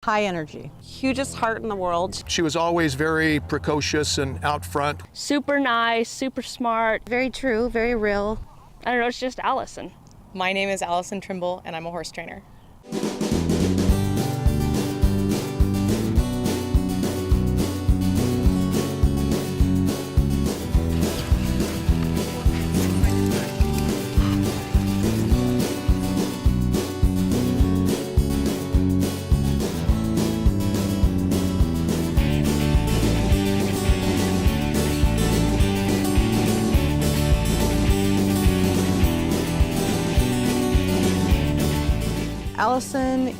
High energy. Hugest heart in the world. She was always very precocious and out front. Super nice, super smart. Very true, very real. I don't know, it's just Allison. My name is Allison Trimble, and I'm a horse trainer. Allison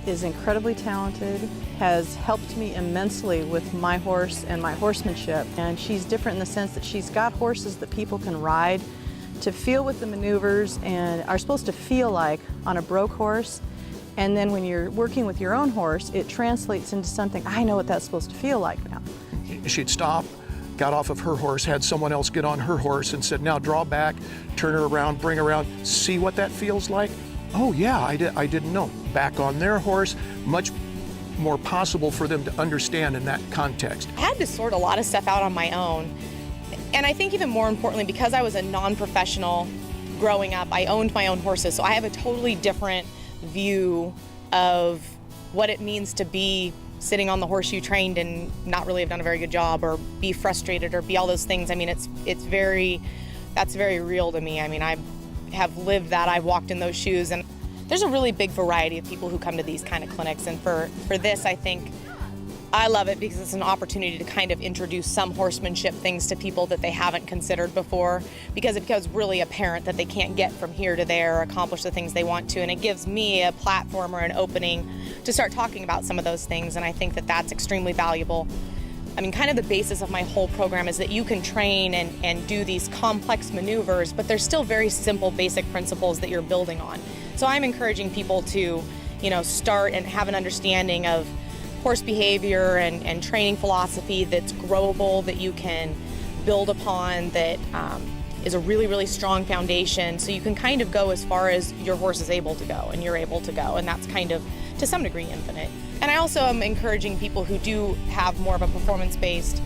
is incredibly talented, has helped me immensely with my horse and my horsemanship. And she's different in the sense that she's got horses that people can ride to feel with the maneuvers and are supposed to feel like on a broke horse. And then when you're working with your own horse, it translates into something, I know what that's supposed to feel like now. She'd stop, got off of her horse, had someone else get on her horse and said, now draw back, turn her around, bring her around, see what that feels like? Oh yeah, I didn't know. Back on their horse, much more possible for them to understand in that context. I had to sort a lot of stuff out on my own. And I think even more importantly, because I was a non-professional growing up, I owned my own horses, so I have a totally different view of what it means to be sitting on the horse you trained and not really have done a very good job, or be frustrated, or be all those things. I mean, that's very real to me. I mean, I have lived that, I've walked in those shoes, and there's a really big variety of people who come to these kind of clinics. And for this, I think I love it because it's an opportunity to kind of introduce some horsemanship things to people that they haven't considered before, because it becomes really apparent that they can't get from here to there or accomplish the things they want to. And it gives me a platform or an opening to start talking about some of those things, and I think that that's extremely valuable. I mean, kind of the basis of my whole program is that you can train and do these complex maneuvers, but there's still very simple basic principles that you're building on. So I'm encouraging people to, start and have an understanding of horse behavior and training philosophy that's growable, that you can build upon, that is a really, really strong foundation. So you can kind of go as far as your horse is able to go and you're able to go, and that's kind of, to some degree, infinite. And I also am encouraging people who do have more of a performance-based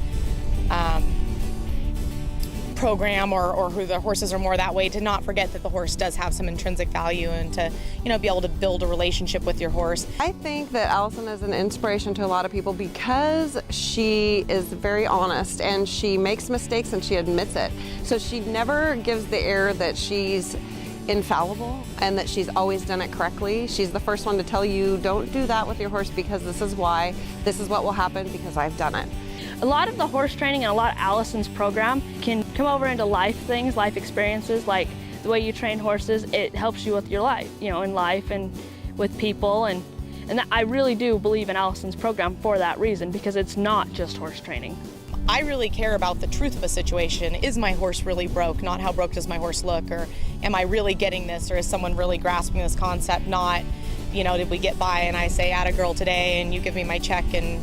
program, or who the horses are more that way, to not forget that the horse does have some intrinsic value, and to be able to build a relationship with your horse. I think that Allison is an inspiration to a lot of people because she is very honest, and she makes mistakes and she admits it. So she never gives the air that she's infallible and that she's always done it correctly. She's the first one to tell you, don't do that with your horse because this is why, this is what will happen because I've done it. A lot of the horse training and a lot of Allison's program can come over into life things, life experiences, like the way you train horses. It helps you with your life, in life and with people. And I really do believe in Allison's program for that reason, because it's not just horse training. I really care about the truth of a situation. Is my horse really broke? Not how broke does my horse look, or am I really getting this, or is someone really grasping this concept? Not, did we get by and I say, atta girl today, and you give me my check, and,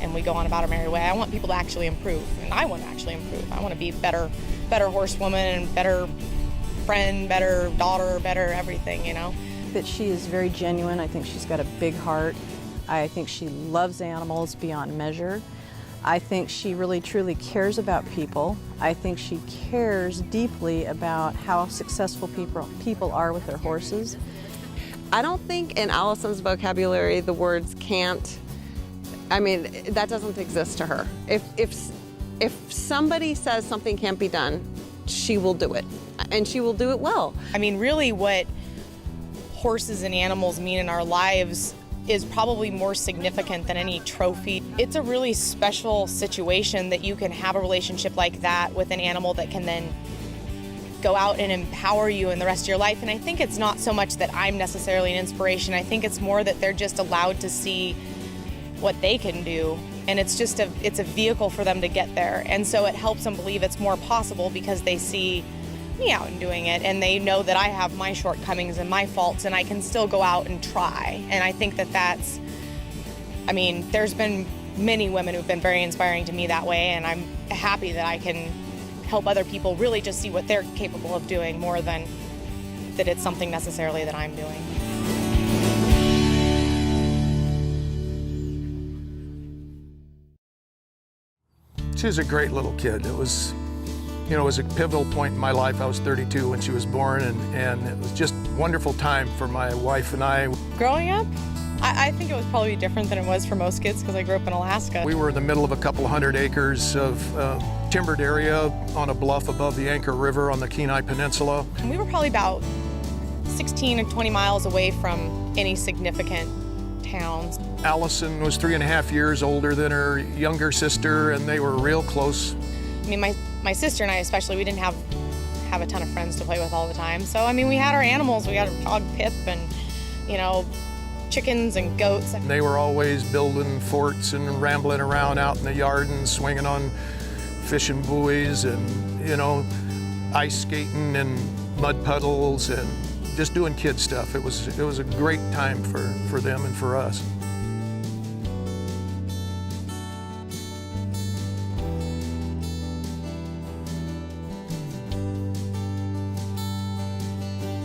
and we go on about our merry way. I want people to actually improve, and I want to actually improve. I want to be better horsewoman, and better friend, better daughter, better everything, That she is very genuine. I think she's got a big heart. I think she loves animals beyond measure. I think she really truly cares about people. I think she cares deeply about how successful people are with their horses. I don't think in Allison's vocabulary the words can't, that doesn't exist to her. If somebody says something can't be done, she will do it, and she will do it well. I mean, really what horses and animals mean in our lives is probably more significant than any trophy. It's a really special situation that you can have a relationship like that with an animal that can then go out and empower you in the rest of your life. And I think it's not so much that I'm necessarily an inspiration. I think it's more that they're just allowed to see what they can do, and it's a vehicle for them to get there. And so it helps them believe it's more possible because they see me out and doing it, and they know that I have my shortcomings and my faults, and I can still go out and try. And I think that's, there's been many women who've been very inspiring to me that way, and I'm happy that I can help other people really just see what they're capable of doing, more than that it's something necessarily that I'm doing. She was a great little kid. It was, you know, it was a pivotal point in my life. I was 32 when she was born, and it was just a wonderful time for my wife and I. Growing up, I think it was probably different than it was for most kids because I grew up in Alaska. We were in the middle of a couple hundred acres of timbered area on a bluff above the Anchor River on the Kenai Peninsula. And we were probably about 16 or 20 miles away from any significant towns. Allison was 3.5 years older than her younger sister, and they were real close. I mean, my sister and I especially, we didn't have a ton of friends to play with all the time. So, I mean, we had our animals. We had our dog Pip and, you know, chickens and goats. They were always building forts and rambling around out in the yard and swinging on fishing buoys and, you know, ice skating and mud puddles and just doing kid stuff. It was a great time for them and for us.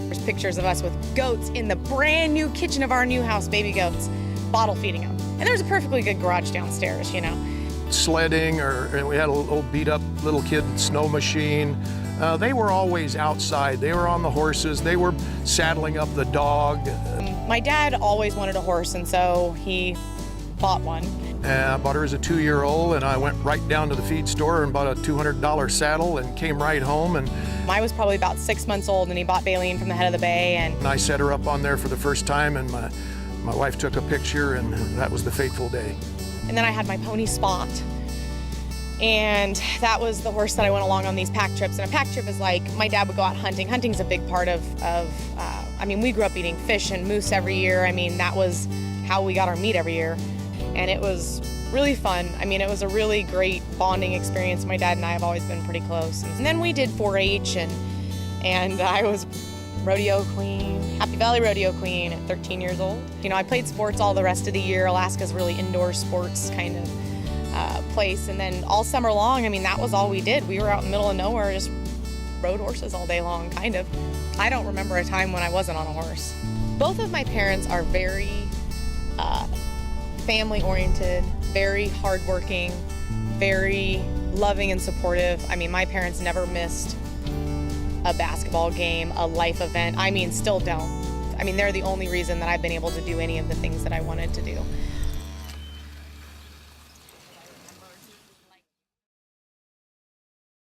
There's pictures of us with goats in the brand new kitchen of our new house, baby goats, bottle feeding them. And there's a perfectly good garage downstairs, you know. Sledding, and we had a little beat up little kid snow machine. They were always outside. They were on the horses. They were saddling up the dog. My dad always wanted a horse, and so he bought one. I bought her as a 2-year-old, and I went right down to the feed store and bought a $200 saddle and came right home. And I was probably about 6 months old, and he bought Baleen from the head of the bay. And I set her up on there for the first time, and my wife took a picture, and that was the fateful day. And then I had my pony Spot. And that was the horse that I went along on these pack trips. And a pack trip is like, my dad would go out hunting. Hunting's a big part of I mean, we grew up eating fish and moose every year. I mean, that was how we got our meat every year. And it was really fun. I mean, it was a really great bonding experience. My dad and I have always been pretty close. And then we did 4-H, and I was rodeo queen, Happy Valley rodeo queen at 13 years old. You know, I played sports all the rest of the year. Alaska's really indoor sports kind of place. And then all summer long, I mean, that was all we did. We were out in the middle of nowhere, just rode horses all day long, kind of. I don't remember a time when I wasn't on a horse. Both of my parents are very family-oriented, very hardworking, very loving and supportive. I mean, my parents never missed a basketball game, a life event. I mean, still don't. I mean, they're the only reason that I've been able to do any of the things that I wanted to do.